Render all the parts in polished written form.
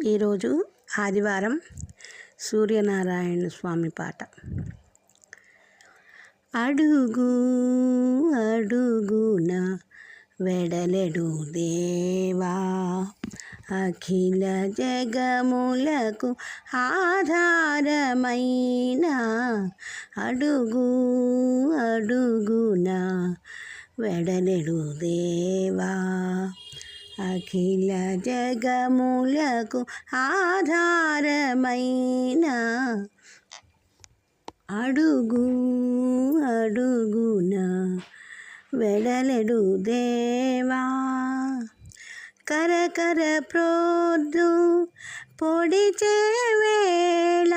ఈరోజు ఆదివారం సూర్యనారాయణ స్వామి పాట. అడుగు అడుగున వెడలెడు దేవా, అఖిల జగములకు ఆధారమైన అడుగు అడుగున వెడలెడు దేవా, అఖిల జగములకు ఆధారమైన అడుగు అడుగున వెడలెడు దేవా. కరకర ప్రోద్దు పొడిచే వేళ,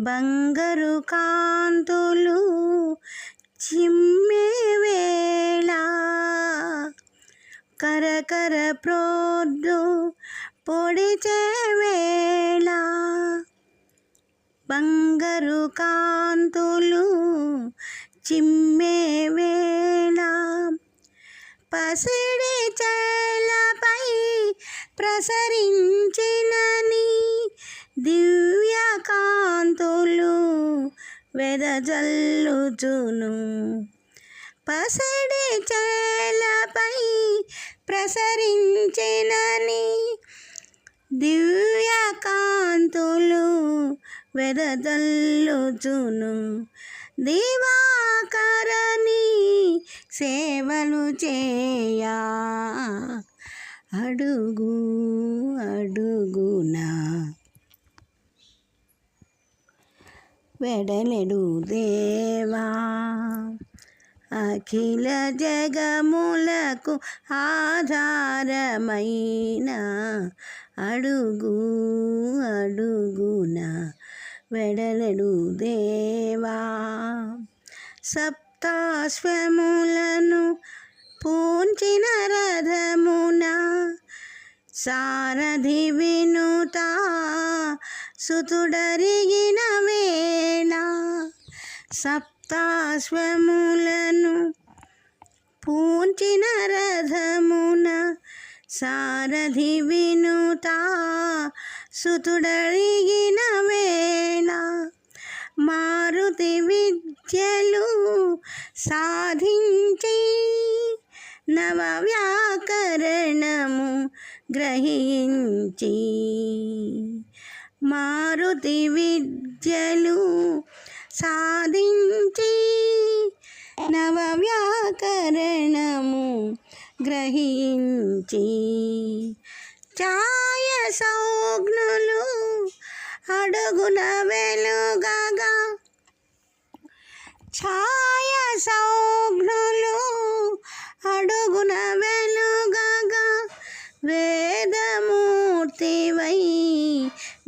బంగారు కాంతులు చిమ్మే వేళ, కరకర ప్రోద్దు పొడిచే వేళ, బంగారు కాంతులు చిమ్మే వేళ, పసిడి చేలపై ప్రసరించిన నీ దివ్య కాంతులు వెదజల్లుచును, పసిడి చేలపై ప్రసరించిన నీ దివ్య కాంతులు వెదజల్లుచును. దివాకరని సేవలు చేయా, అడుగు అడుగున వెడలెడు దేవా, అఖిల జగములకు ఆధారమైన అడుగు అడుగున వెడలెడు దేవా. సప్తాశ్వములను పూంచిన రథమున సారథి వినుత సుతుడరిగిన వేళ, సప్తాశ్వములను పూంచిన రథమున సారథి వినుత సుతుడరిగిన వేళ, మారుతి విద్యలు సాధించి నవ వ్యాకరణము గ్రహించి, మారుతి విద్యలు సాధించి నవ వ్యాకరణము గ్రహించి, ఛాయ సౌజ్ఞులు అడుగున వెలుగగా, ఛాయ సౌజ్ఞులు అడుగున వెలుగగా, వేదమూర్తివై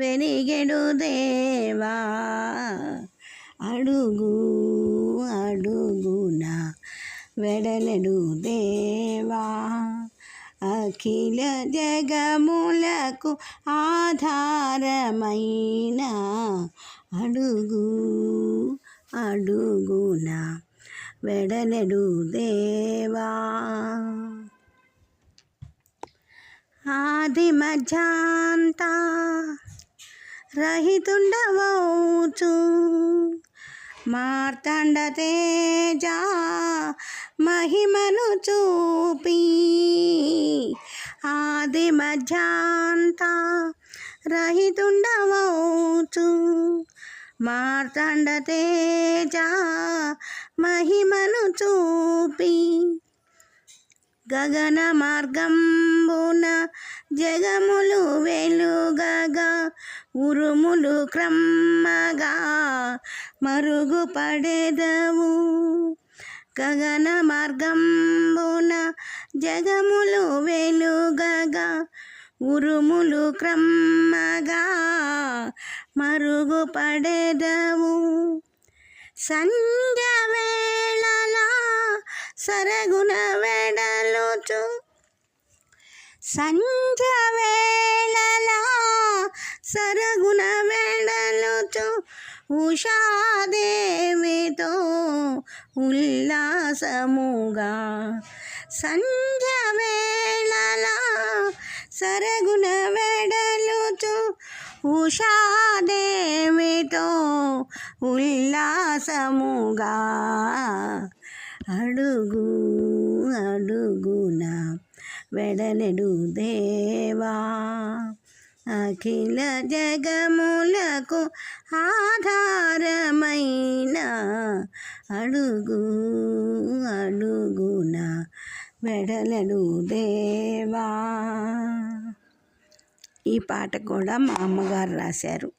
వెలిగెడు దేవా, అడుగు అడుగున వెడలెడు దేవా, అఖిల జగములకు ఆధారమైన అడుగు అడుగున వెడలెడు దేవా. ఆది మధ్యాంత రహితుండవౌచు మార్తాండ తేజ మహిమను చూపి, ఆది మధ్యాంత రహితుండవౌచు మార్తాండ తేజ మహిమను చూపి, గగన మార్గంబున జగములు వెలుగగా, ఉరుములు క్రమ్మగా మరుగుపడెదవు, గగన మార్గంబున జగములు వెలుగగా, ఉరుములు క్రమ్మగా మరుగుపడెదవు, సంధ్య వేళలా సరగున వెడలుచు, సంధ్య వేళలా సరగున వెడలుచు, ఉషాదేవితో ఉల్లాసముగా, సంధ్య వేళలా సరగున వెడ ఉషాదేవితో ఉల్లాసముగా అడుగు అడుగున వెడలెడు దేవా అఖిల జగములకు ఆధారమైన అడుగు అడుగున వెడలెడు దేవా. ఈ పాట కూడా మా అమ్మగారు రాశారు.